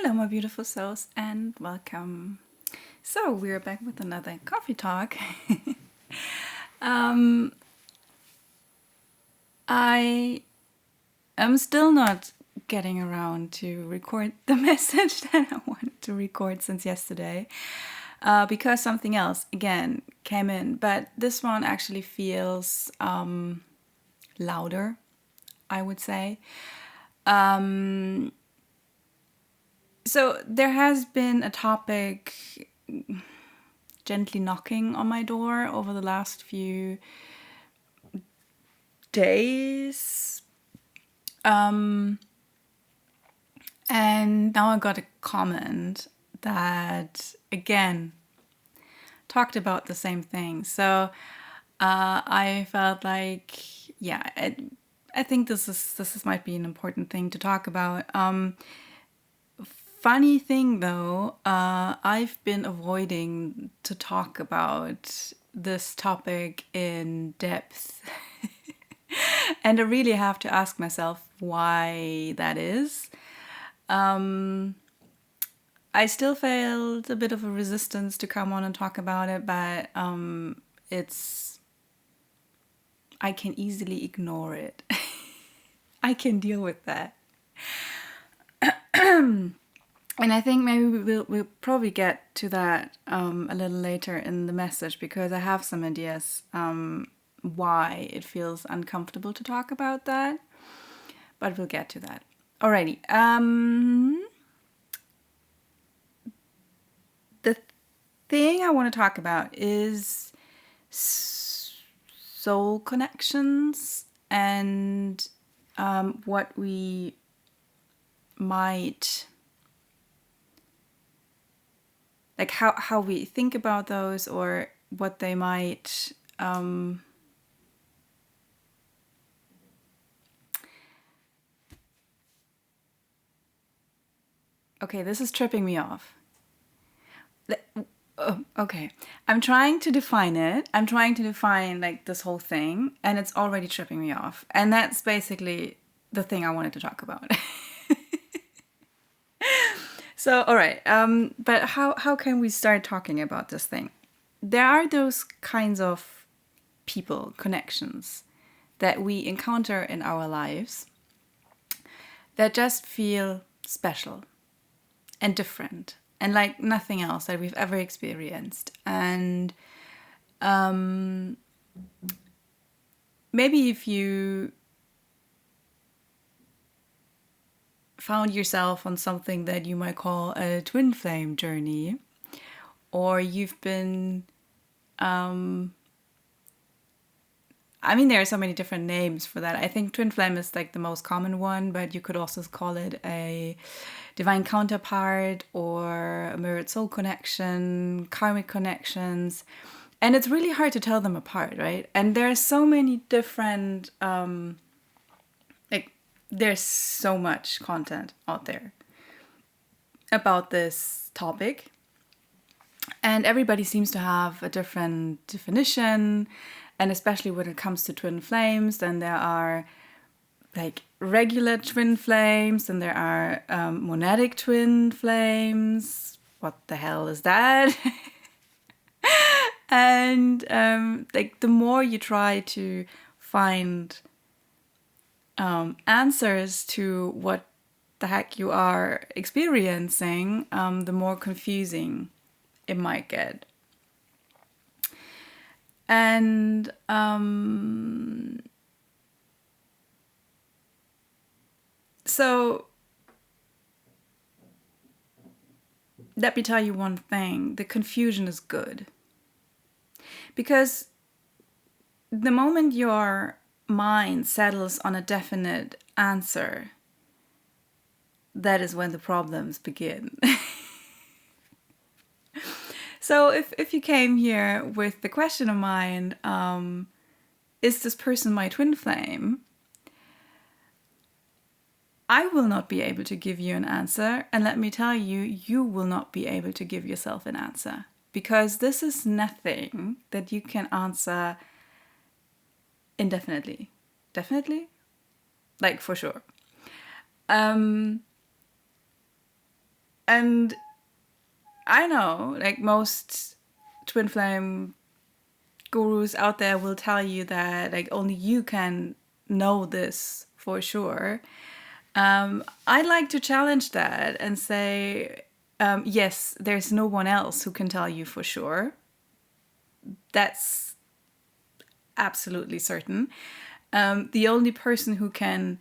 Hello, my beautiful souls, and welcome. So, we're back with another coffee talk. um, I am still not getting around to record the message that I wanted to record since yesterday because something else, again, came in. But this one actually feels louder, I would say. So there has been a topic gently knocking on my door over the last few days. And now I got a comment that, again, talked about the same thing. So I felt like, yeah, I think this might be an important thing to talk about. Funny thing though, I've been avoiding to talk about this topic in depth. And I really have to ask myself why that is. I still felt a bit of a resistance to come on and talk about it, but I can easily ignore it. I can deal with that. And I think maybe we'll probably get to that a little later in the message, because I have some ideas why it feels uncomfortable to talk about that. But we'll get to that. Alrighty. The thing I want to talk about is soul connections and what we might, like how we think about those, or what they might okay, this is tripping me off. Okay, I'm trying to define it. I'm trying to define like this whole thing, and it's already tripping me off. And that's basically the thing I wanted to talk about. So, all right. But how can we start talking about this thing? There are those kinds of people, connections that we encounter in our lives that just feel special and different and like nothing else that we've ever experienced. And maybe if you found yourself on something that you might call a twin flame journey, or you've been there are so many different names for that. I think twin flame is like the most common one, but you could also call it a divine counterpart or a mirrored soul connection, karmic connections. And it's really hard to tell them apart, right? And there are so many different, there's so much content out there about this topic. And everybody seems to have a different definition. And especially when it comes to twin flames, then there are like regular twin flames, and there are monadic twin flames. What the hell is that? And like the more you try to find answers to what the heck you are experiencing, the more confusing it might get. And so let me tell you one thing: the confusion is good. Because the moment your mind settles on a definite answer, that is when the problems begin. So if you came here with the question of mind, is this person my twin flame? I will not be able to give you an answer. And let me tell you, you will not be able to give yourself an answer. Because this is nothing that you can answer indefinitely. Definitely? Like for sure. And I know, like most twin flame gurus out there will tell you that like only you can know this for sure. I'd like to challenge that and say, yes, there's no one else who can tell you for sure. That's absolutely certain. The only person who can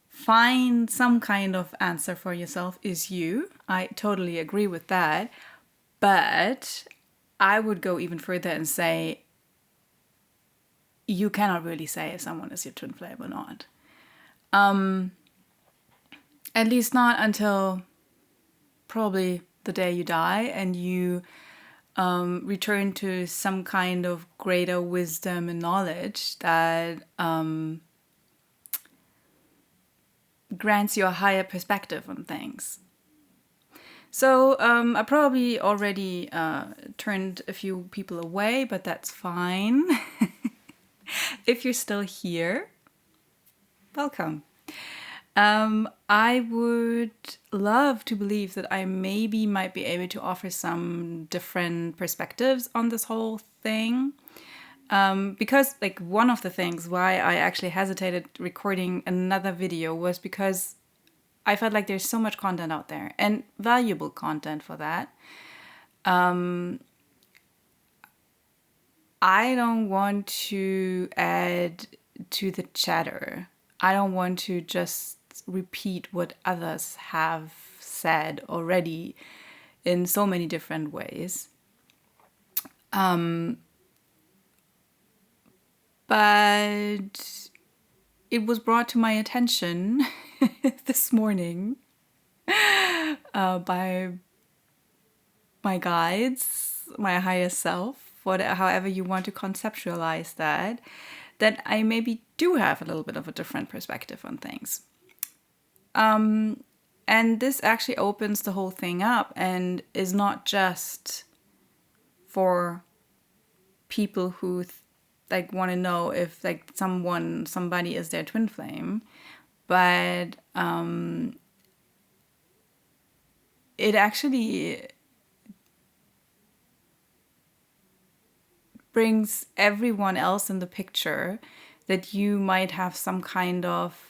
find some kind of answer for yourself is you. I totally agree with that. But I would go even further and say you cannot really say if someone is your twin flame or not. At least not until probably the day you die and you return to some kind of greater wisdom and knowledge that grants you a higher perspective on things. So I probably already turned a few people away, but that's fine. If you're still here, welcome. I would love to believe that I maybe might be able to offer some different perspectives on this whole thing. Because like one of the things why I actually hesitated recording another video was because I felt like there's so much content out there and valuable content for that. I don't want to add to the chatter. I don't want to just repeat what others have said already in so many different ways. But it was brought to my attention this morning by my guides, my higher self, however you want to conceptualize that I maybe do have a little bit of a different perspective on things. And this actually opens the whole thing up and is not just for people who like want to know if like somebody is their twin flame, but it actually brings everyone else in the picture that you might have some kind of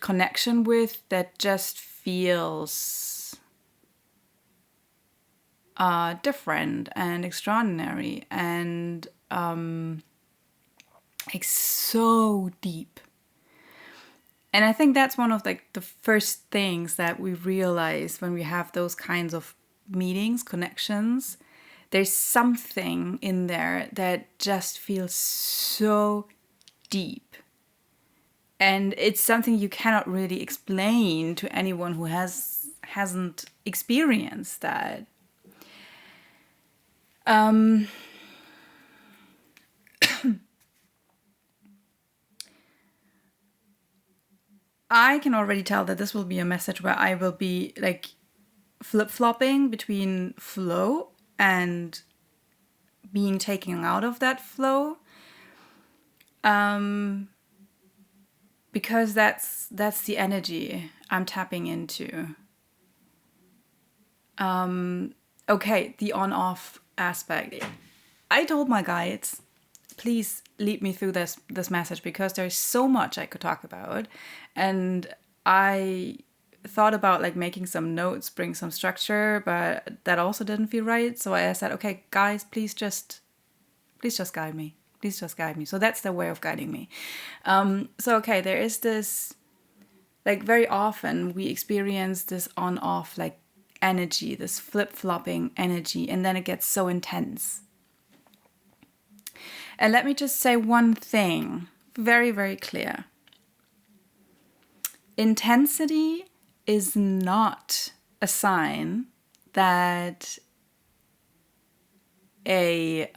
connection with that just feels different and extraordinary and like so deep. And I think that's one of like the first things that we realize when we have those kinds of meetings, connections. There's something in there that just feels so deep. And it's something you cannot really explain to anyone who hasn't experienced that. I can already tell that this will be a message where I will be like flip-flopping between flow and being taken out of that flow. Because that's the energy I'm tapping into. Okay, the on-off aspect. I told my guides, please lead me through this message because there's so much I could talk about. And I thought about like making some notes, bring some structure, but that also didn't feel right. So I said, okay, guys, please just guide me. Please just guide me. So that's their way of guiding me. So, okay, there is this, like very often we experience this on-off like energy, this flip-flopping energy, and then it gets so intense. And let me just say one thing, very, very clear. Intensity is not a sign that a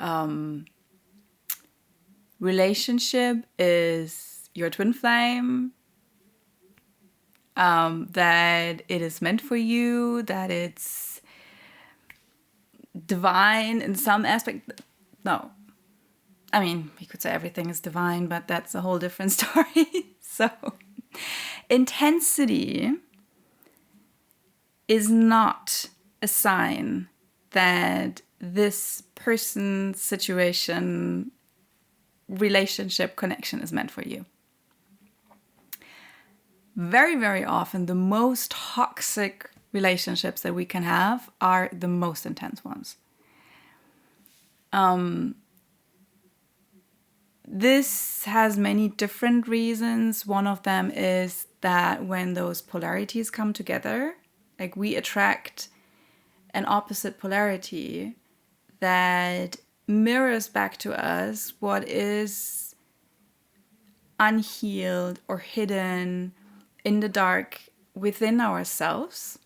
relationship is your twin flame, that it is meant for you, that it's divine in some aspect. No. I mean, we could say everything is divine, but that's a whole different story. So, intensity is not a sign that this person, situation, relationship, connection is meant for you. Very, very often, the most toxic relationships that we can have are the most intense ones. This has many different reasons. One of them is that when those polarities come together, like we attract an opposite polarity that mirrors back to us what is unhealed or hidden in the dark within ourselves.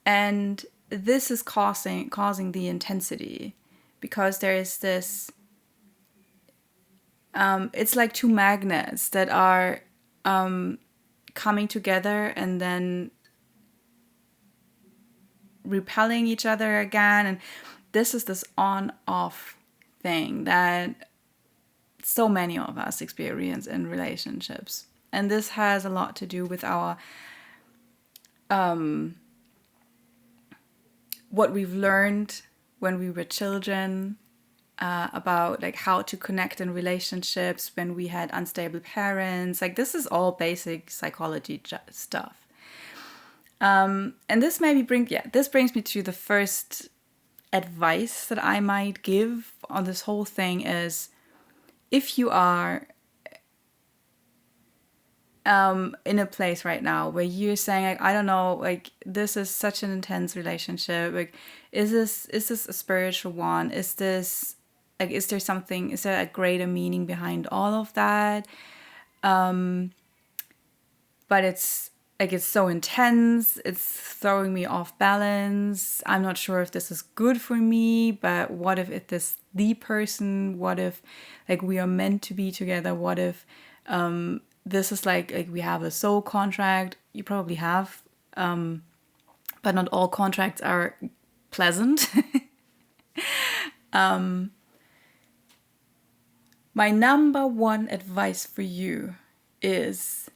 And this is causing the intensity, because there is this it's like two magnets that are coming together and then repelling each other again. And this is this on-off thing that so many of us experience in relationships. And this has a lot to do with our what we've learned when we were children, about like how to connect in relationships when we had unstable parents. Like this is all basic psychology stuff. And this brings me to the first advice that I might give on this whole thing is, if you are in a place right now where you're saying, like, I don't know, like this is such an intense relationship, like is this a spiritual one? Is there a greater meaning behind all of that? But it's so intense, it's throwing me off balance. I'm not sure if this is good for me, but what if it's this the person? What if like we are meant to be together? What if this is like we have a soul contract? You probably have, but not all contracts are pleasant. My number one advice for you is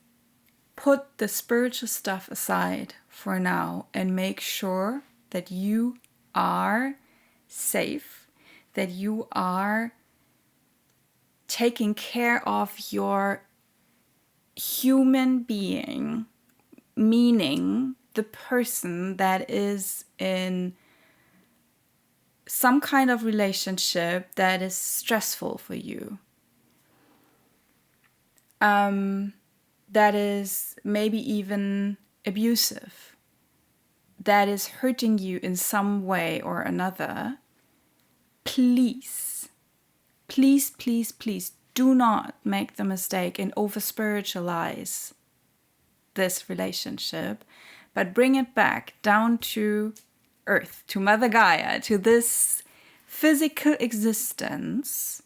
put the spiritual stuff aside for now and make sure that you are safe, that you are taking care of your human being, meaning the person that is in some kind of relationship that is stressful for you. That is maybe even abusive, that is hurting you in some way or another. Please, please, please, please do not make the mistake and over spiritualize this relationship, but bring it back down to earth, to Mother Gaia, to this physical existence,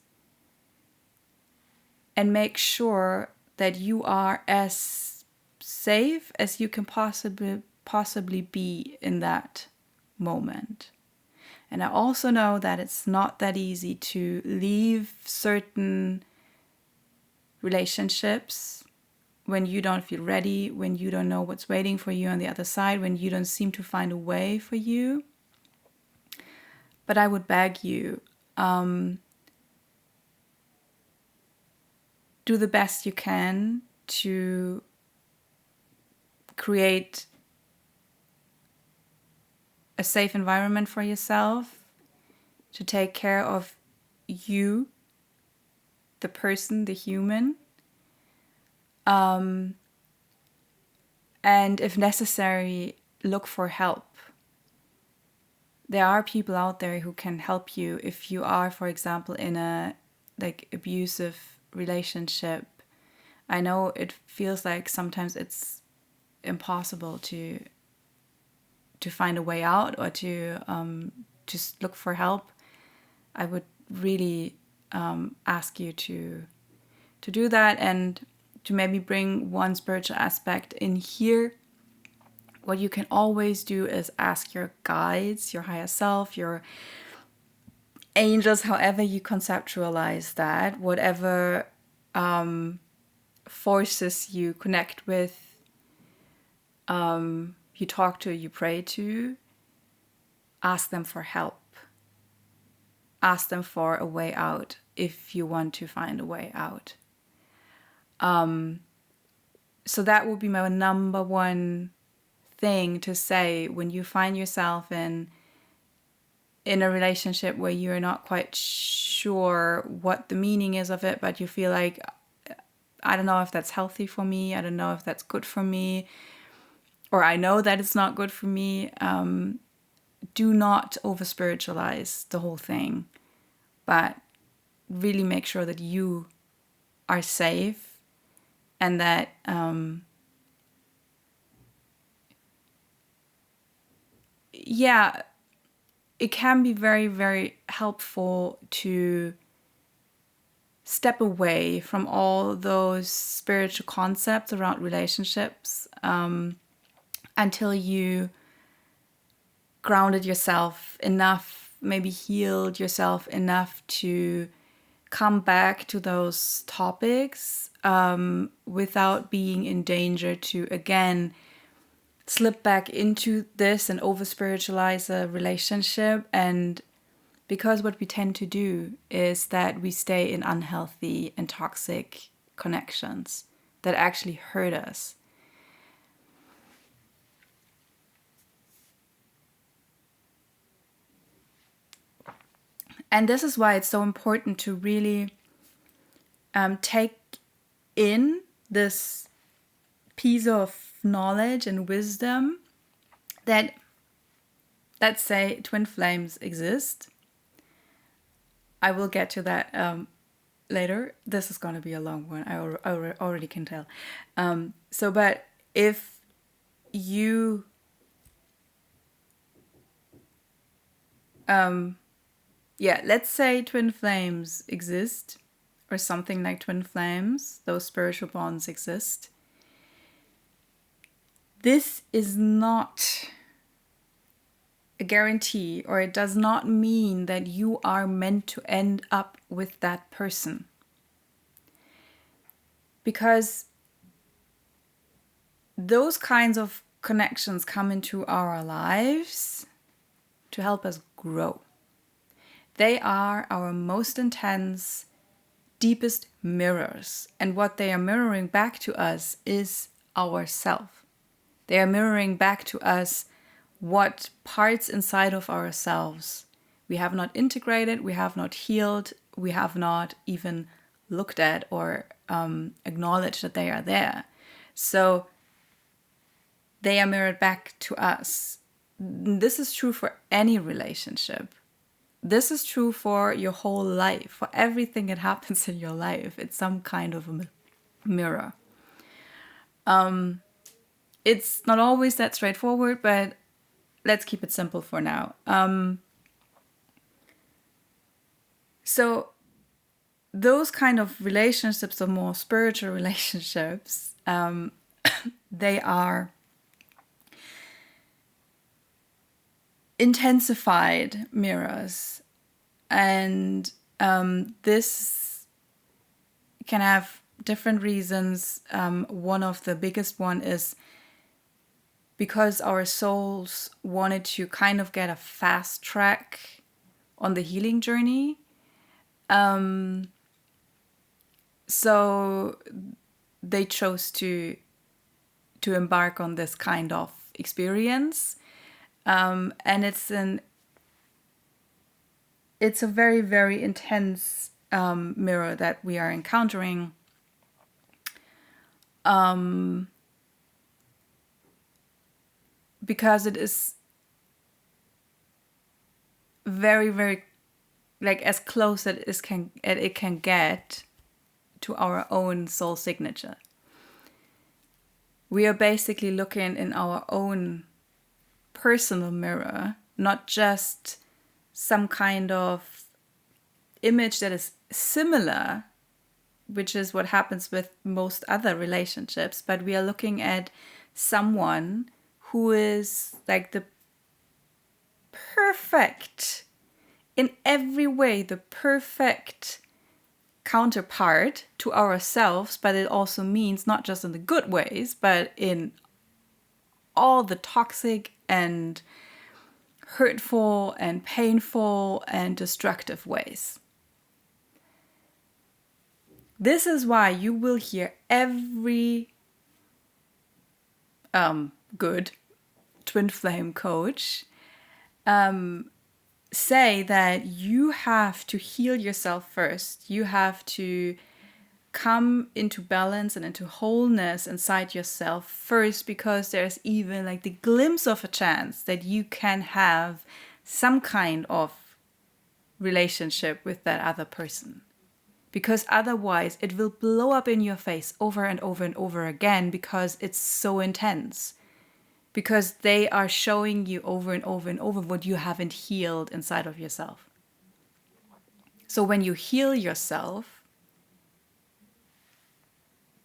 and make sure that you are as safe as you can possibly be in that moment. And I also know that it's not that easy to leave certain relationships when you don't feel ready, when you don't know what's waiting for you on the other side, when you don't seem to find a way for you. But I would beg you, do the best you can to create a safe environment for yourself, to take care of you, the person, the human. And if necessary, look for help. There are people out there who can help you if you are, for example, in a abusive relationship. I know it feels like sometimes it's impossible to find a way out or to just look for help. I would really ask you to do that, and to maybe bring one spiritual aspect in here. What you can always do is ask your guides, your higher self, your angels, however you conceptualize that, whatever forces you connect with, you talk to, you pray to, ask them for help. Ask them for a way out if you want to find a way out. So that would be my number one thing to say when you find yourself in a relationship where you're not quite sure what the meaning is of it, but you feel like, I don't know if that's healthy for me, I don't know if that's good for me, or I know that it's not good for me. Do not over spiritualize the whole thing, but really make sure that you are safe and that it can be very, very helpful to step away from all those spiritual concepts around relationships until you grounded yourself enough, maybe healed yourself enough to come back to those topics without being in danger to, again, slip back into this and over spiritualize a relationship. And because what we tend to do is that we stay in unhealthy and toxic connections that actually hurt us. And this is why it's so important to really take in this piece of knowledge and wisdom that, let's say, twin flames exist. I will get to that later. This is going to be a long one. I already can tell. But if you let's say twin flames exist, or something like twin flames, those spiritual bonds exist. This is not a guarantee, or it does not mean that you are meant to end up with that person. Because those kinds of connections come into our lives to help us grow. They are our most intense, deepest mirrors. And what they are mirroring back to us is ourself. They are mirroring back to us what parts inside of ourselves we have not integrated, we have not healed, we have not even looked at or acknowledged that they are there. So they are mirrored back to us. This is true for any relationship. This is true for your whole life, for everything that happens in your life. It's some kind of a mirror. It's not always that straightforward, but let's keep it simple for now. So those kind of relationships, the more spiritual relationships, they are intensified mirrors. And this can have different reasons. One of the biggest one is because our souls wanted to kind of get a fast track on the healing journey. So they chose to embark on this kind of experience. And it's a very, very intense mirror that we are encountering. Because it is very, very, like, as close as it can get to our own soul signature. We are basically looking in our own personal mirror, not just some kind of image that is similar, which is what happens with most other relationships, but we are looking at someone who is like the perfect, in every way, the perfect counterpart to ourselves, but it also means not just in the good ways, but in all the toxic and hurtful and painful and destructive ways. This is why you will hear every good twin flame coach say that you have to heal yourself first. You have to come into balance and into wholeness inside yourself first, because there's even like the glimpse of a chance that you can have some kind of relationship with that other person. Because otherwise it will blow up in your face over and over and over again, because it's so intense. Because they are showing you over and over and over what you haven't healed inside of yourself. So when you heal yourself,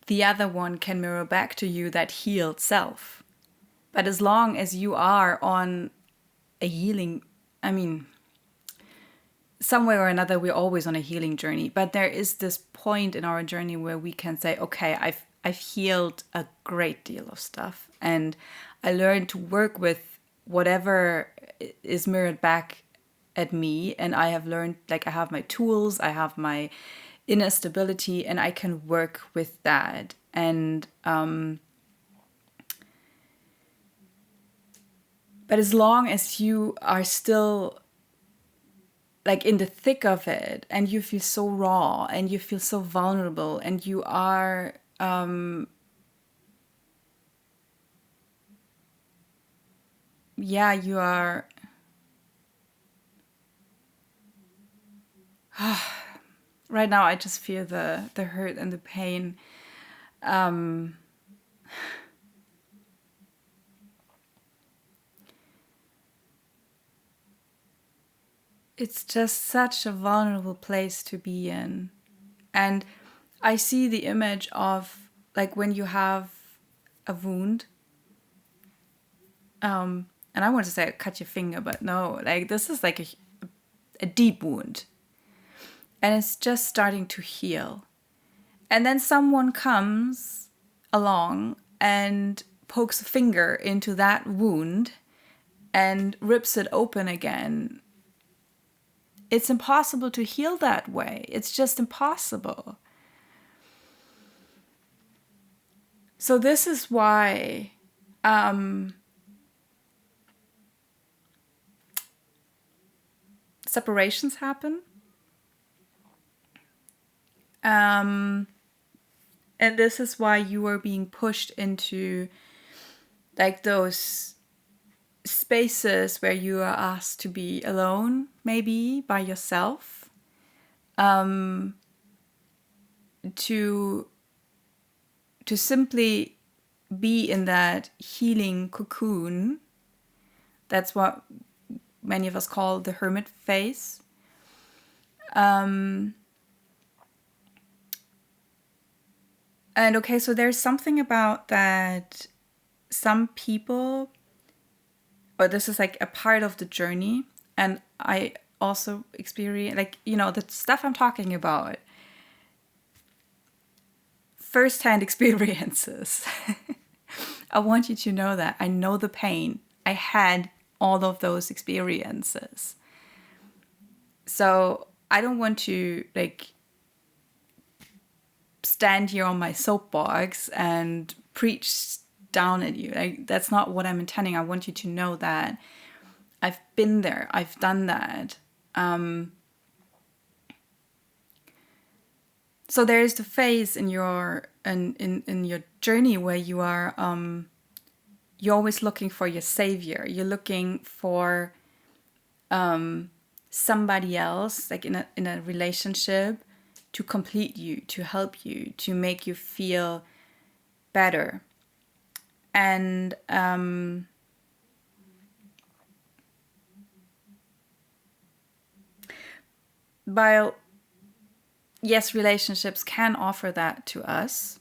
the other one can mirror back to you that healed self. But as long as you are on a healing, somewhere or another, we're always on a healing journey. But there is this point in our journey where we can say, okay, I've healed a great deal of stuff. And I learned to work with whatever is mirrored back at me. And I have learned, like, I have my tools, I have my inner stability, and I can work with that. And but as long as you are still like in the thick of it, and you feel so raw and you feel so vulnerable, and you are you are right now I just feel the hurt and the pain. It's just such a vulnerable place to be in. And I see the image of like when you have a wound. And I want to say cut your finger, but no, like this is like a deep wound. And it's just starting to heal. And then someone comes along and pokes a finger into that wound and rips it open again. It's impossible to heal that way. It's just impossible. So this is why separations happen. And this is why you are being pushed into like those spaces where you are asked to be alone, maybe by yourself, to simply be in that healing cocoon. That's what many of us call the hermit phase. And okay, so there's something about that some people, or this is like a part of the journey, and I also experience, like, you know, the stuff I'm talking about, first-hand experiences. I want you to know that. I know the pain. I had all of those experiences. So I don't want to like stand here on my soapbox and preach down at you. Like, that's not what I'm intending. I want you to know that I've been there. I've done that. So there is the phase in your in your journey where you are you're always looking for your savior. You're looking for somebody else, like in a relationship, to complete you, to help you, to make you feel better. And while yes, relationships can offer that to us,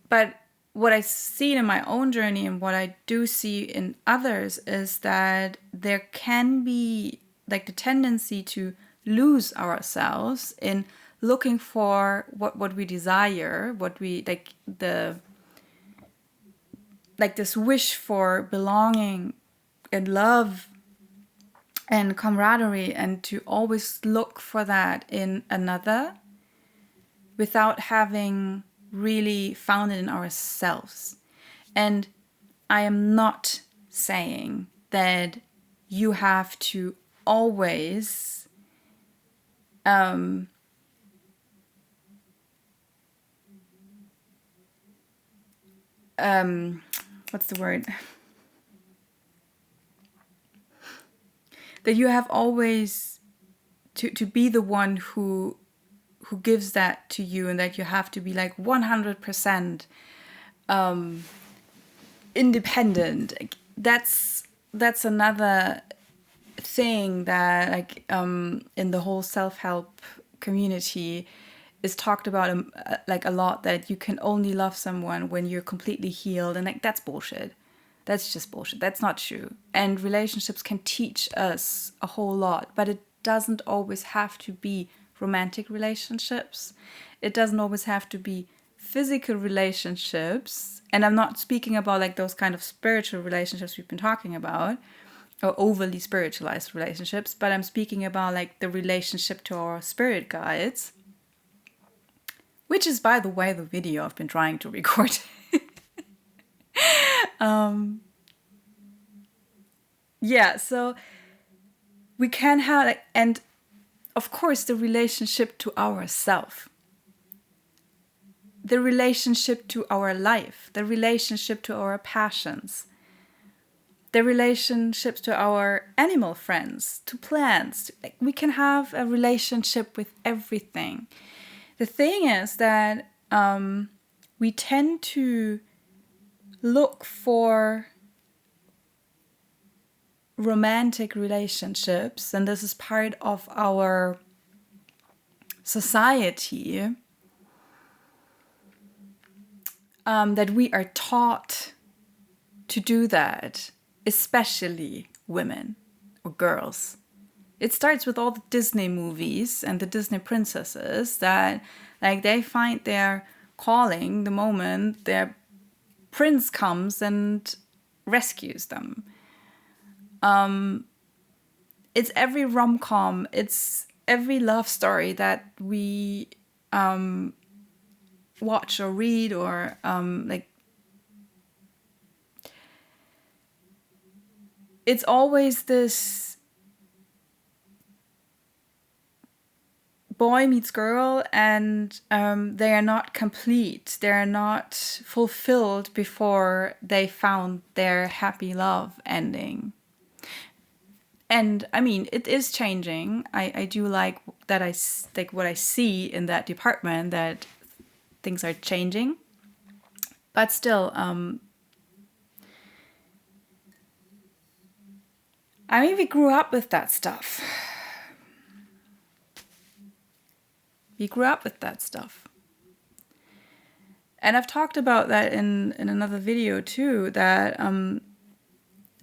but what I've seen in my own journey and what I do see in others is that there can be like the tendency to lose ourselves in looking for what we desire, what we like, the like this wish for belonging and love and camaraderie, and to always look for that in another without having really found it in ourselves. And I am not saying that you have to always what's the word? That you have always to be the one who gives that to you, and that you have to be like 100% independent. That's another thing that like in the whole self-help community is talked about like a lot, that you can only love someone when you're completely healed, and like that's bullshit. That's just bullshit. That's not true. And relationships can teach us a whole lot, but it doesn't always have to be romantic relationships. It doesn't always have to be physical relationships. And I'm not speaking about like those kind of spiritual relationships we've been talking about, or overly spiritualized relationships, but I'm speaking about like the relationship to our spirit guides, which is, by the way, the video I've been trying to record. Yeah, so we can have like, and of course the relationship to ourself, the relationship to our life, the relationship to our passions, the relationships to our animal friends, to plants. Like, we can have a relationship with everything. The thing is that we tend to look for romantic relationships, and this is part of our society, that we are taught to do that, especially women or girls. It starts with all the Disney movies and the Disney princesses, that like they find their calling the moment their prince comes and rescues them. It's every rom-com, it's every love story that we watch or read, or like it's always this boy meets girl, and they are not complete, they are not fulfilled before they found their happy love ending. And I mean, it is changing. I do like that. I like what I see in that department, that things are changing. But still, I mean, we grew up with that stuff. We grew up with that stuff. And I've talked about that in another video too, that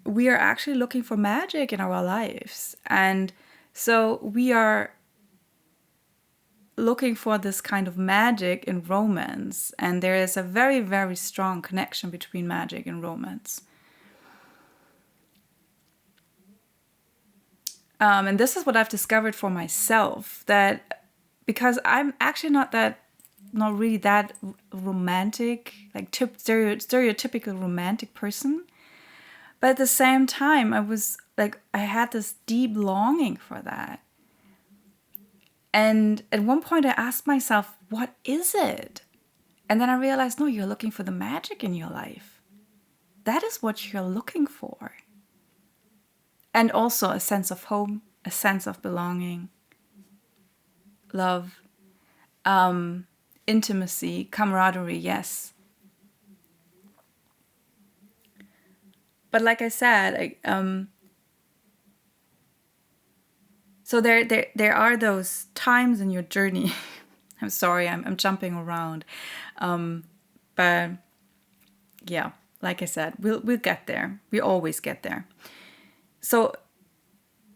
we are actually looking for magic in our lives. And so we are looking for this kind of magic in romance. And there is a very, very strong connection between magic and romance. And this is what I've discovered for myself, that because I'm actually not really that romantic, like stereotypical romantic person. But at the same time, I had this deep longing for that. And at one point I asked myself, what is it? And then I realized, no, you're looking for the magic in your life. That is what you're looking for. And also a sense of home, a sense of belonging, love, intimacy, camaraderie, yes. But like I said, so there are those times in your journey. I'm sorry, I'm jumping around, but yeah, like I said, we'll get there. We always get there. So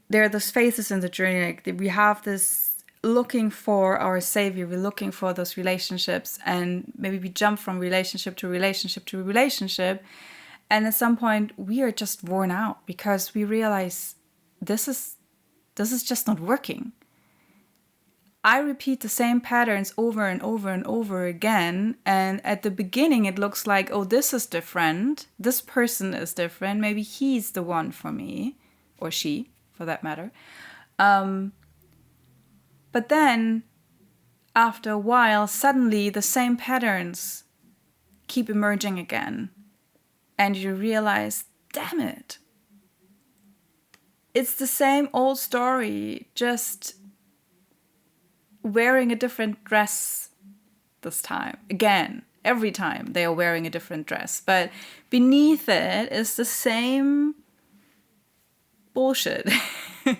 there are those phases in the journey. Like we have this looking for our savior. We're looking for those relationships, and maybe we jump from relationship to relationship to relationship. And at some point, we are just worn out because we realize this is just not working. I repeat the same patterns over and over and over again. And at the beginning, it looks like, oh, this is different. This person is different. Maybe he's the one for me, or she, for that matter. But then, after a while, suddenly the same patterns keep emerging again. And you realize, damn it. It's the same old story, just wearing a different dress this time. Again, every time they are wearing a different dress. But beneath it is the same bullshit. A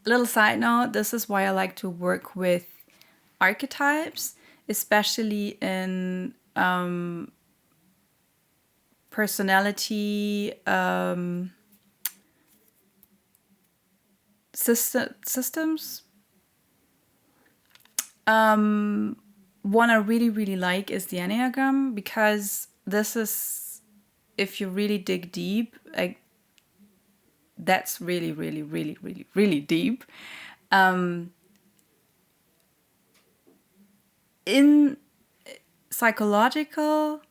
little side note, this is why I like to work with archetypes, especially in personality systems. One I really, really like is the Enneagram, because this is, if you really dig deep, like, that's really, really, really, really, really deep. In a psychological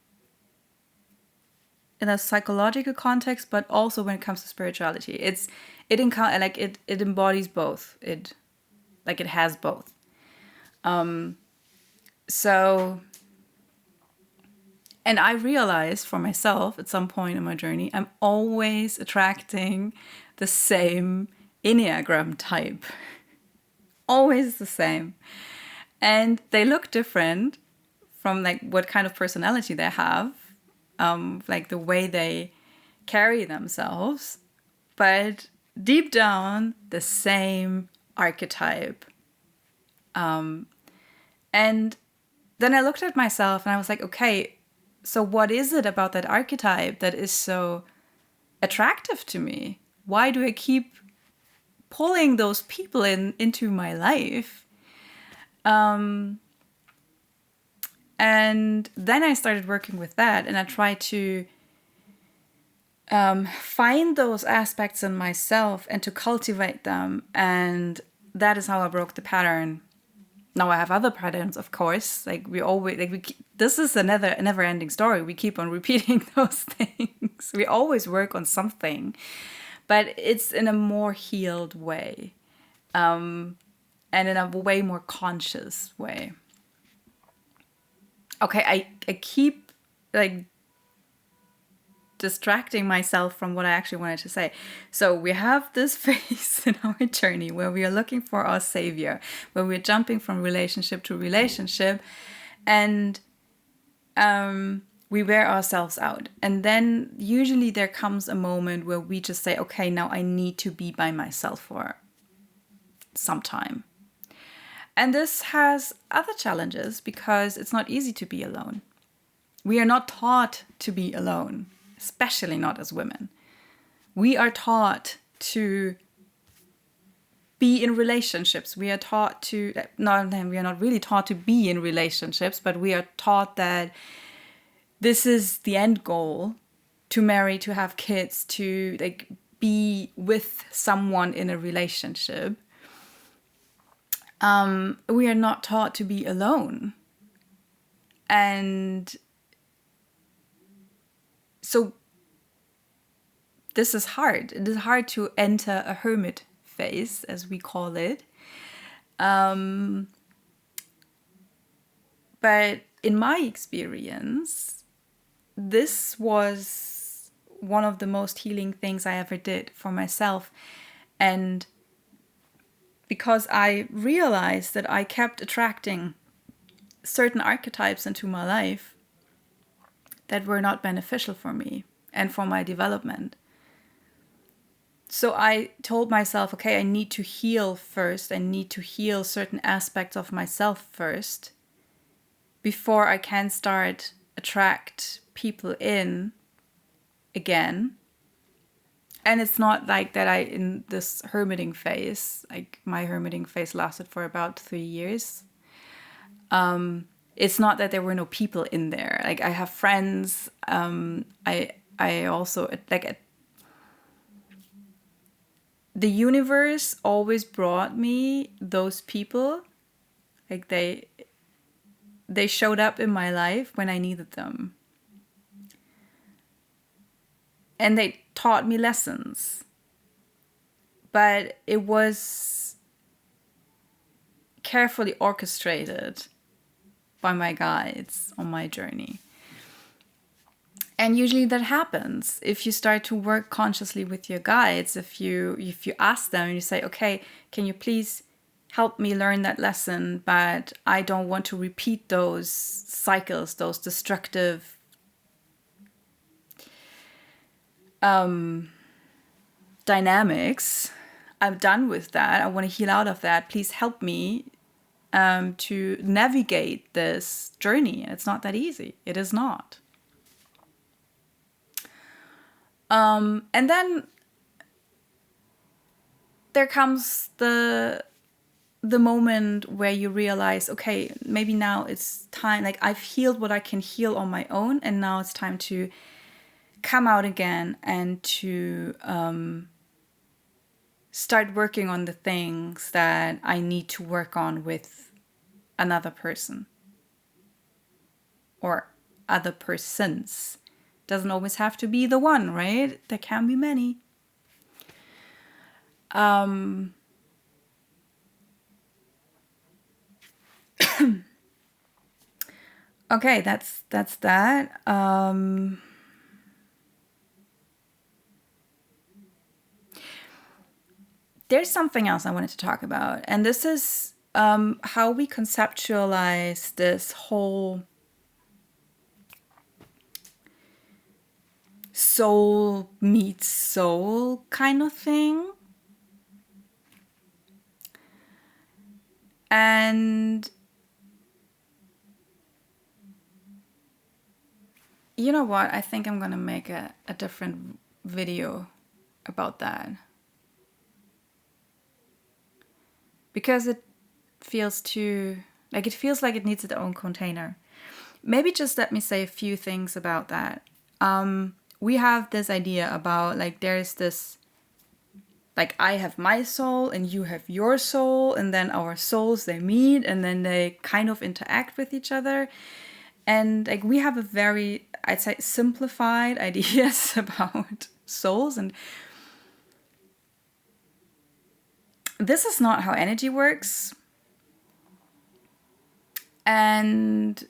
context, but also when it comes to spirituality, it embodies both. It has both. So, and I realized for myself at some point in my journey, I'm always attracting the same Enneagram type. Always the same. And they look different from like what kind of personality they have, like the way they carry themselves, but deep down, the same archetype. And then I looked at myself and I was like, okay, so what is it about that archetype that is so attractive to me? Why do I keep pulling those people into my life? And then I started working with that, and I tried to find those aspects in myself and to cultivate them. And that is how I broke the pattern. Now I have other patterns, of course. This is a never-ending story. We keep on repeating those things. We always work on something, but it's in a more healed way, and in a way more conscious way. Okay, I keep like distracting myself from what I actually wanted to say. So we have this phase in our journey where we are looking for our savior, where we're jumping from relationship to relationship, and we wear ourselves out. And then usually there comes a moment where we just say, okay, now I need to be by myself for some time. And this has other challenges because it's not easy to be alone. We are not taught to be alone, especially not as women. We are taught to be in relationships. We are taught to, we are not really taught to be in relationships, but we are taught that this is the end goal, to marry, to have kids, to like be with someone in a relationship. We are not taught to be alone. And so this is hard. It is hard to enter a hermit phase, as we call it. But in my experience, this was one of the most healing things I ever did for myself. And because I realized that I kept attracting certain archetypes into my life that were not beneficial for me and for my development. So I told myself, okay, I need to heal first. I need to heal certain aspects of myself first before I can start attract people in again. And it's not like that in this hermiting phase, like my hermiting phase lasted for about 3 years. it's not that there were no people in there. Like, I have friends. I also like, the universe always brought me those people. Like, they showed up in my life when I needed them. And they taught me lessons. But it was carefully orchestrated by my guides on my journey. And usually that happens if you start to work consciously with your guides. If you ask them and you say, okay, can you please help me learn that lesson, but I don't want to repeat those cycles, those destructive dynamics. I'm done with that. I want to heal out of that. Please help me to navigate this journey. It's not that easy. It is not. And then there comes the moment where you realize, okay, maybe now it's time. Like, I've healed what I can heal on my own, and now it's time to come out again and to start working on the things that I need to work on with another person or other persons. Doesn't always have to be the one, right? There can be many. Okay, that's that. There's something else I wanted to talk about, and this is how we conceptualize this whole soul meets soul kind of thing. And you know what? I think I'm going to make a different video about that. Because it feels too... like, it feels like it needs its own container. Maybe just let me say a few things about that. We have this idea about, like, there's this... like, I have my soul and you have your soul, and then our souls, they meet and then they kind of interact with each other. And, like, we have a very, I'd say, simplified ideas about souls. And this is not how energy works. And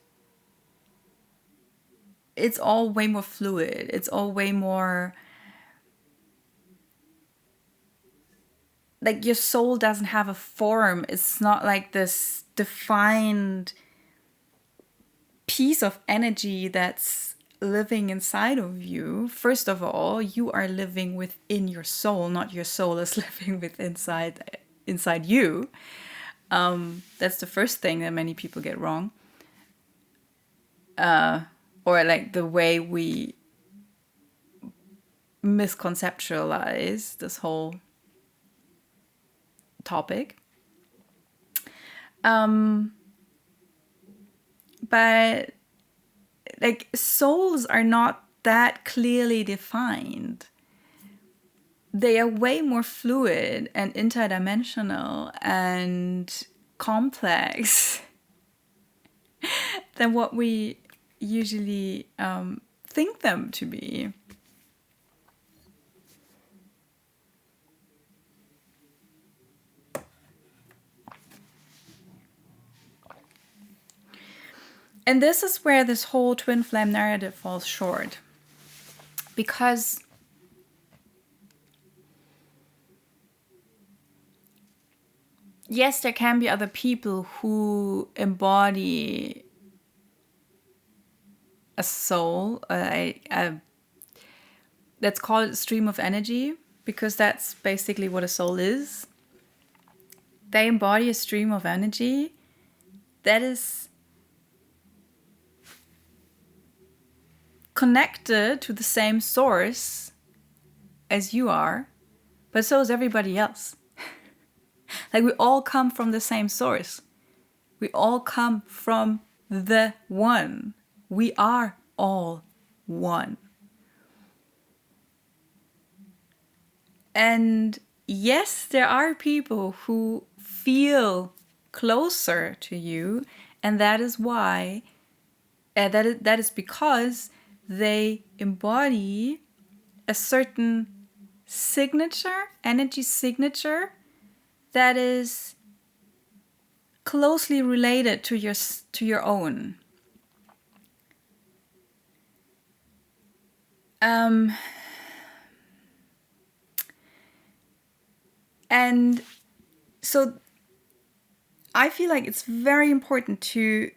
it's all way more fluid. It's all way more... like, your soul doesn't have a form. It's not like this defined piece of energy that's living inside of you. First of all, you are living within your soul, not your soul is living inside you. That's the first thing that many people get wrong. Or like the way we misconceptualize this whole topic. But like, souls are not that clearly defined. They are way more fluid and interdimensional and complex than what we usually think them to be. And this is where this whole twin flame narrative falls short. Because yes, there can be other people who embody a soul. Let's call it a stream of energy, because that's basically what a soul is. They embody a stream of energy that is connected to the same source as you are, but so is everybody else. Like, we all come from the same source. We all come from the one. We are all one. And yes, there are people who feel closer to you, and that is why, that is because they embody a certain energy signature, that is closely related to your own. And so I feel like it's very important to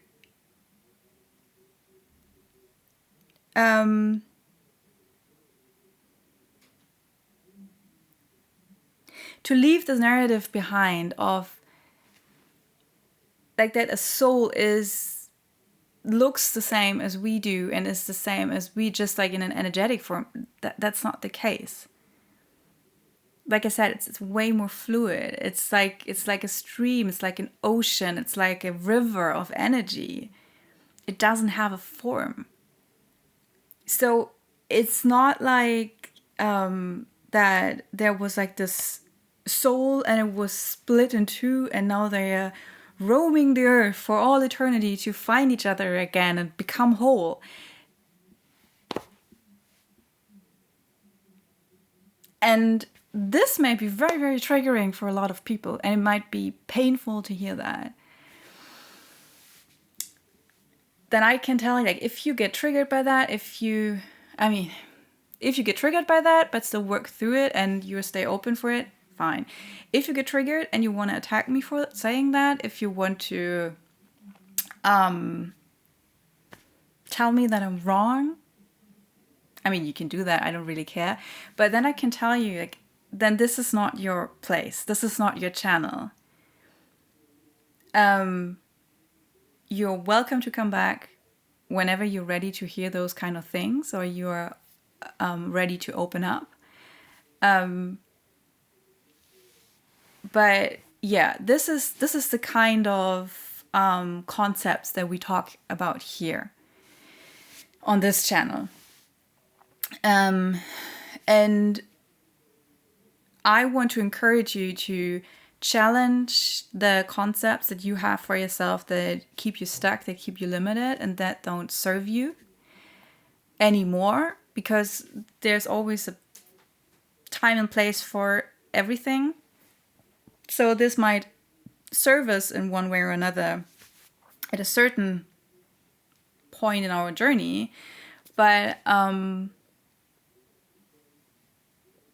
leave this narrative behind of like that a soul looks the same as we do and is the same as we, just like in an energetic form. That's not the case. Like I said, it's way more fluid. It's like a stream, it's like an ocean, it's like a river of energy. It doesn't have a form. So it's not like that there was like this soul and it was split in two, and now they're roaming the earth for all eternity to find each other again and become whole. And this may be very, very triggering for a lot of people, and it might be painful to hear that. Then I can tell you, like, if you get triggered by that, if you get triggered by that, but still work through it and you stay open for it, fine. If you get triggered and you want to attack me for saying that, if you want to tell me that I'm wrong, I mean, you can do that. I don't really care. But then I can tell you, like, then this is not your place. This is not your channel. You're welcome to come back whenever you're ready to hear those kind of things, or you're ready to open up. But yeah, this is the kind of concepts that we talk about here on this channel. And I want to encourage you to challenge the concepts that you have for yourself that keep you stuck, that keep you limited, and that don't serve you anymore, because there's always a time and place for everything. So this might serve us in one way or another at a certain point in our journey, but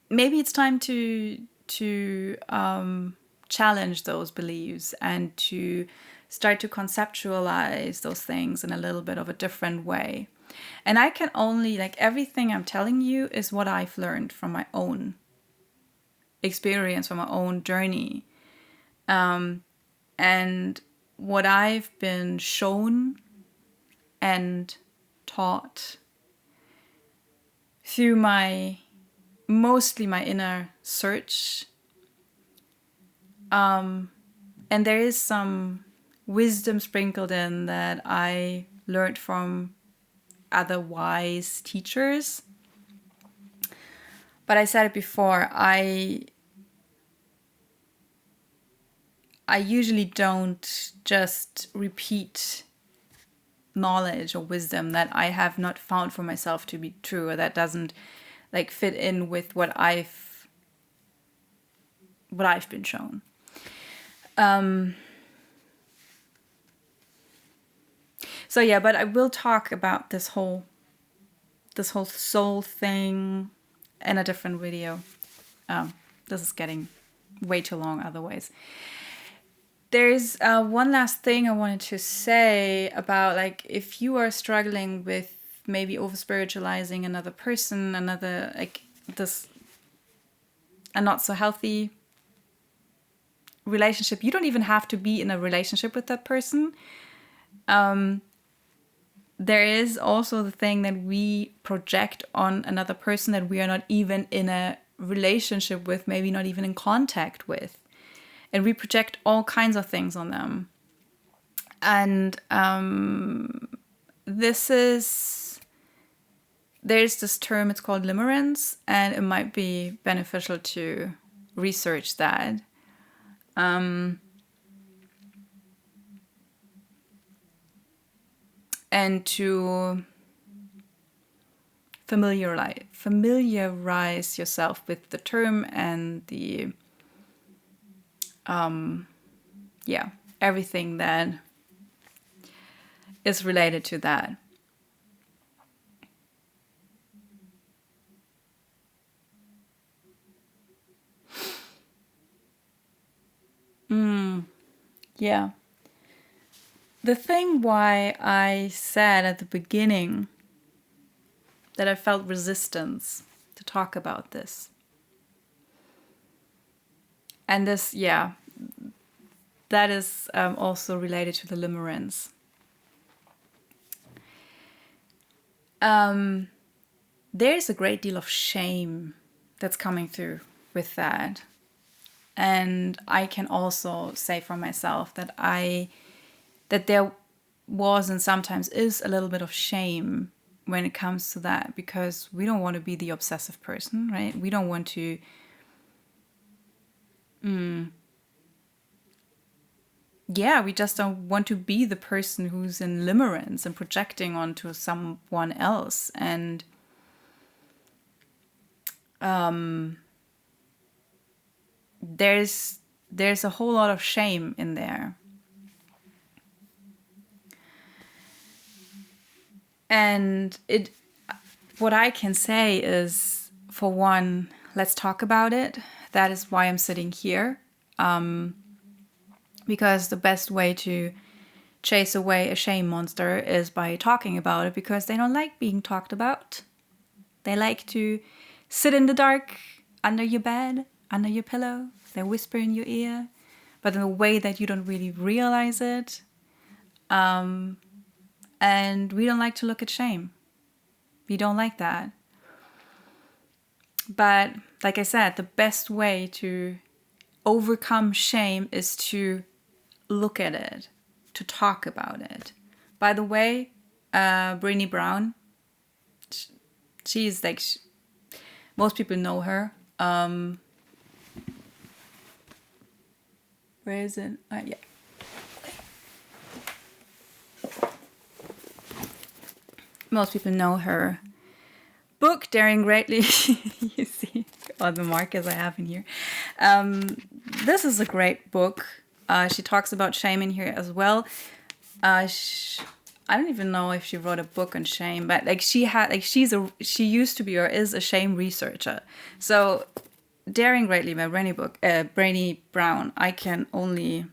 maybe it's time to challenge those beliefs and to start to conceptualize those things in a little bit of a different way. And I can only, like, everything I'm telling you is what I've learned from my own experience, from my own journey, and what I've been shown and taught through mostly my inner search. And there is some wisdom sprinkled in that I learned from other wise teachers. But I said it before, I usually don't just repeat knowledge or wisdom that I have not found for myself to be true, or that doesn't like fit in with what I've been shown. So yeah, but I will talk about this whole soul thing in a different video. This is getting way too long otherwise. There's one last thing I wanted to say about, like, if you are struggling with maybe over spiritualizing another person, another, like, this a not so healthy relationship. You don't even have to be in a relationship with that person. There is also the thing that we project on another person that we are not even in a relationship with, maybe not even in contact with. And we project all kinds of things on them. And there's this term, it's called limerence, and it might be beneficial to research that. And to familiarize yourself with the term and the everything that is related to that. Yeah. The thing why I said at the beginning that I felt resistance to talk about this. And this, that is also related to the limerence. There's a great deal of shame that's coming through with that. And I can also say for myself that there was and sometimes is a little bit of shame when it comes to that, because we don't want to be the obsessive person, right? We don't want to we just don't want to be the person who's in limerence and projecting onto someone else. And there's a whole lot of shame in there. And what I can say is, for one, let's talk about it. That is why I'm sitting here. Because the best way to chase away a shame monster is by talking about it, because they don't like being talked about. They like to sit in the dark, under your bed, under your pillow. They whisper in your ear, but in a way that you don't really realize it. And we don't like to look at shame. We don't like that. But like I said, the best way to overcome shame is to look at it, to talk about it. By the way, Brené Brown, she's like, most people know her. Where is it? Yeah. Most people know her book, Daring Greatly. You see all the markers I have in here. This is a great book. She talks about shame in here as well. I don't even know if she wrote a book on shame, but like she used to be or is a shame researcher. So Daring Greatly by Brené Brown, I can only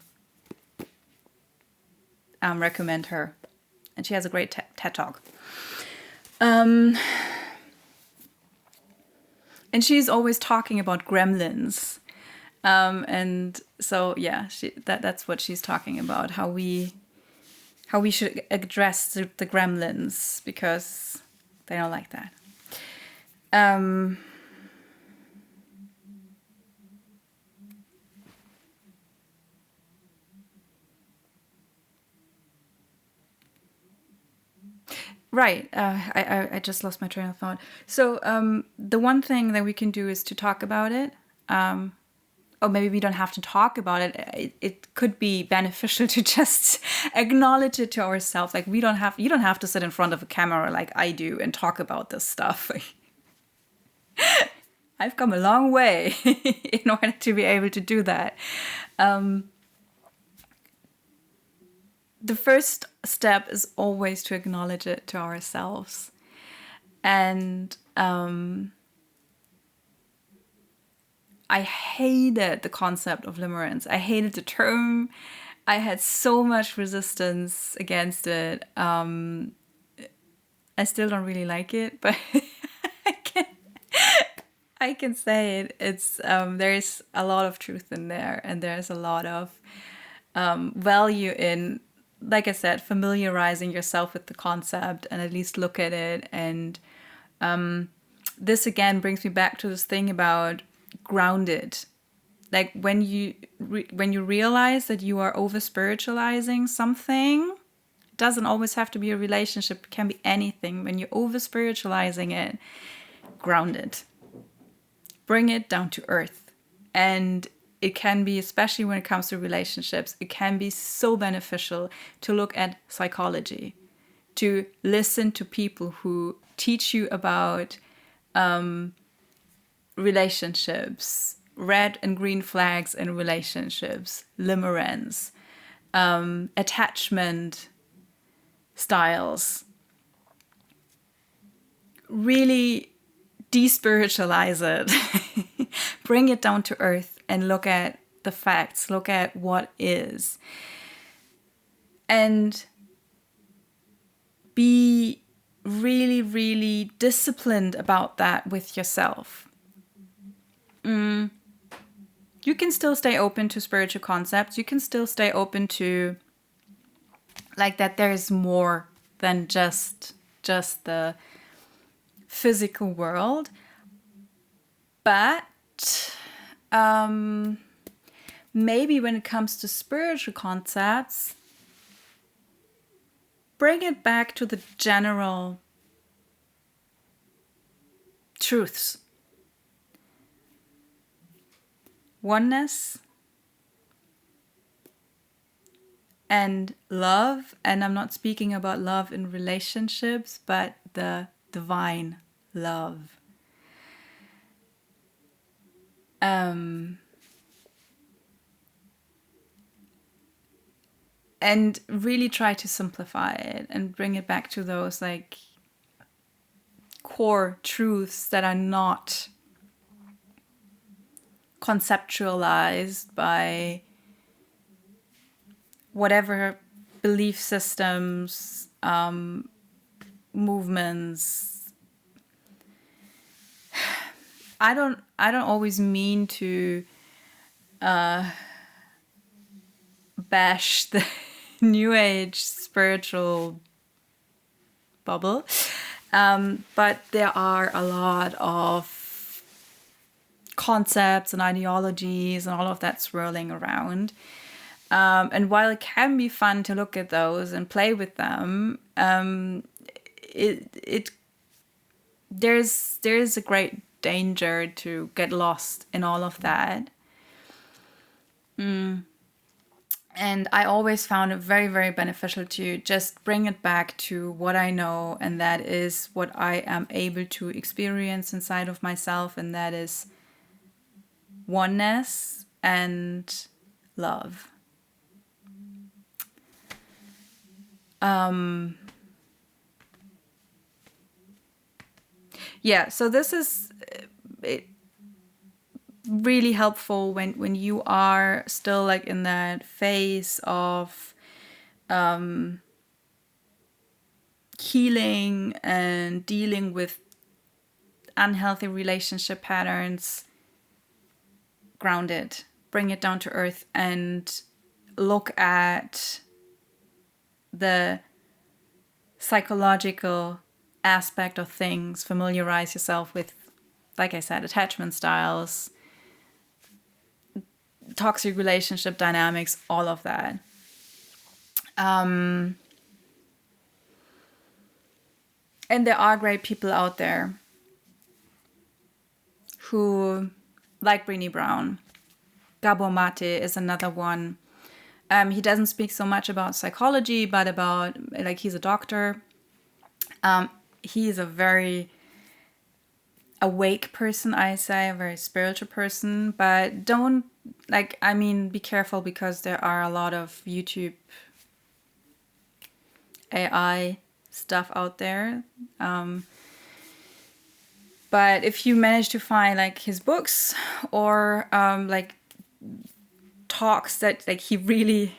recommend her. And she has a great TED Talk. And she's always talking about gremlins. And so, that's what she's talking about, how we should address the gremlins, because they don't like that. Right. I just lost my train of thought. So the one thing that we can do is to talk about it. Or maybe we don't have to talk about it. It could be beneficial to just acknowledge it to ourselves. Like you don't have to sit in front of a camera like I do and talk about this stuff. I've come a long way in order to be able to do that. The first step is always to acknowledge it to ourselves. And I hated the concept of limerence. I hated the term. I had so much resistance against it. I still don't really like it, but I can say it. It's there's a lot of truth in there, and there's a lot of value in, like I said, familiarizing yourself with the concept and at least look at it. And this again brings me back to this thing about grounded. like when you realize that you are over spiritualizing something, it doesn't always have to be a relationship, it can be anything. When you're over spiritualizing it, ground it, bring it down to earth. And it can be, especially when it comes to relationships, it can be so beneficial to look at psychology, to listen to people who teach you about relationships, red and green flags in relationships, limerence, attachment styles. Really despiritualize it, bring it down to earth and look at the facts, look at what is. And be really, really disciplined about that with yourself. You can still stay open to spiritual concepts. You can still stay open to like that there's more than just the physical world. But maybe when it comes to spiritual concepts, bring it back to the general truths. Oneness and love, and I'm not speaking about love in relationships, but the divine love. And really try to simplify it and bring it back to those like core truths that are not conceptualized by whatever belief systems, movements. I don't always mean to bash the New Age spiritual bubble, but there are a lot of concepts and ideologies and all of that swirling around. And while it can be fun to look at those and play with them, there's a great danger to get lost in all of that. And I always found it very, very beneficial to just bring it back to what I know, and that is what I am able to experience inside of myself, and that is oneness and love. Yeah, so this is really helpful when you are still like in that phase of healing and dealing with unhealthy relationship patterns. Ground it, bring it down to earth, and look at the psychological aspect of things. Familiarize yourself with, like I said, attachment styles, toxic relationship dynamics, all of that. And there are great people out there who, like Brené Brown. Gabor Mate is another one. He doesn't speak so much about psychology, but about, like, he's a doctor. He's a very awake person, I say, a very spiritual person, but don't, like, I mean, be careful, because there are a lot of YouTube AI stuff out there. But if you manage to find like his books or like talks that like he really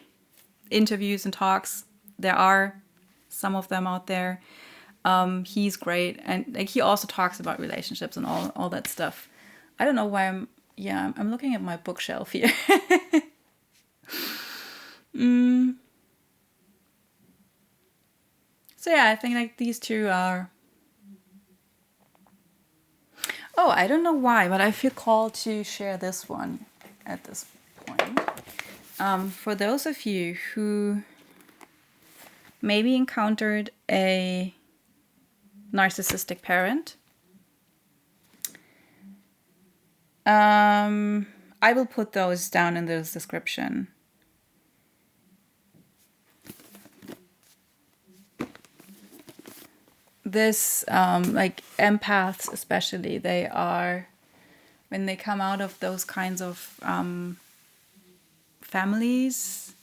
interviews and talks, there are some of them out there. He's great, and like he also talks about relationships and all that stuff. I don't know why I'm looking at my bookshelf here. So yeah, I think like these two are. Oh, I don't know why, but I feel called to share this one. at this point. For those of you who maybe encountered a narcissistic parent, I will put those down in the description. This, like empaths especially, they are, when they come out of those kinds of families,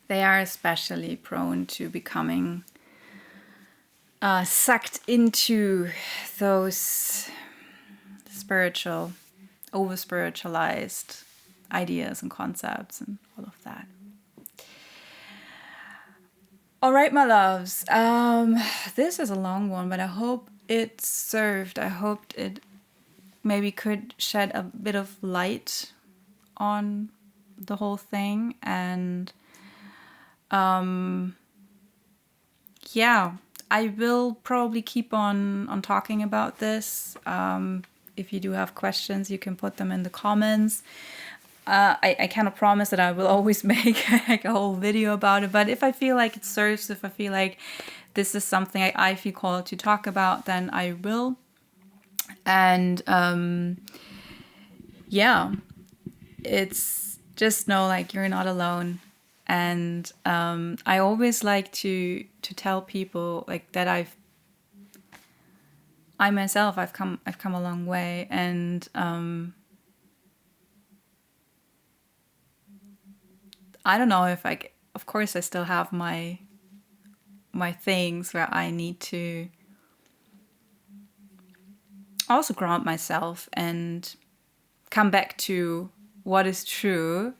they are especially prone to becoming sucked into those spiritual, over-spiritualized ideas and concepts and all of that. All right, my loves. This is a long one, but I hope it served. I hoped it maybe could shed a bit of light on the whole thing. And yeah, I will probably keep on talking about this. If you do have questions, you can put them in the comments. I cannot promise that I will always make like a whole video about it, but if I feel like it serves, if I feel like this is something I feel called to talk about, then I will. And yeah, it's just know like you're not alone. And I always like to tell people like that I've come a long way, and I don't know if of course I still have my things where I need to also ground myself and come back to what is true.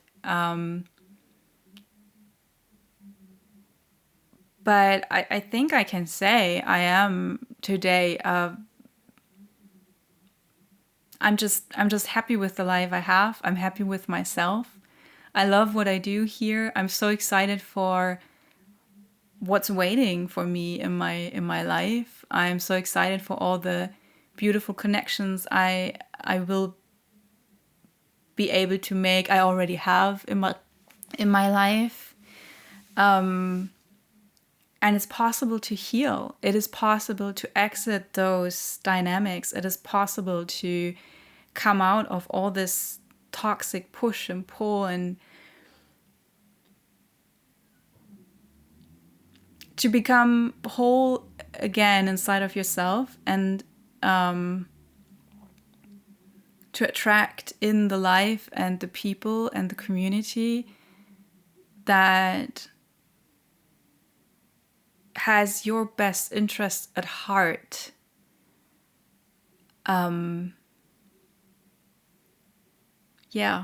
But I think I can say I am today. I'm just happy with the life I have. I'm happy with myself. I love what I do here. I'm so excited for what's waiting for me in my life. I'm so excited for all the beautiful connections I will be able to make. I already have in my life. And it's possible to heal. It is possible to exit those dynamics. It is possible to come out of all this toxic push and pull, and to become whole again inside of yourself, and to attract in the life and the people and the community that has your best interest at heart. Yeah.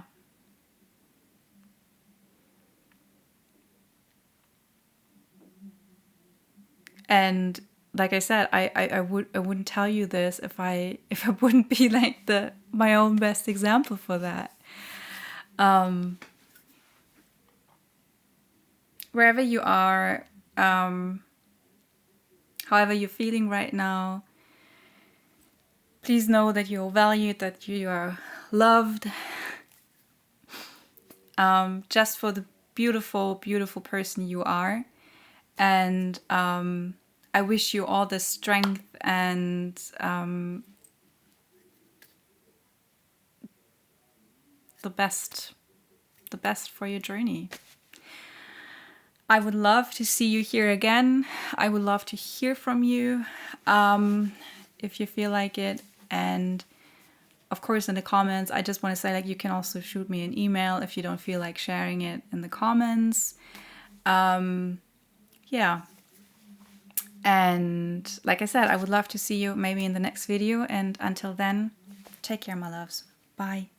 And like I said, I wouldn't tell you this if I wouldn't be like my own best example for that. Wherever you are, however you're feeling right now, please know that you're valued, that you are loved, just for the beautiful, beautiful person you are. And I wish you all the strength and the best for your journey. I would love to see you here again. I would love to hear from you if you feel like it. And of course, in the comments, I just want to say, like, you can also shoot me an email if you don't feel like sharing it in the comments. Yeah. And like I said, I would love to see you maybe in the next video. And until then, take care, my loves. Bye.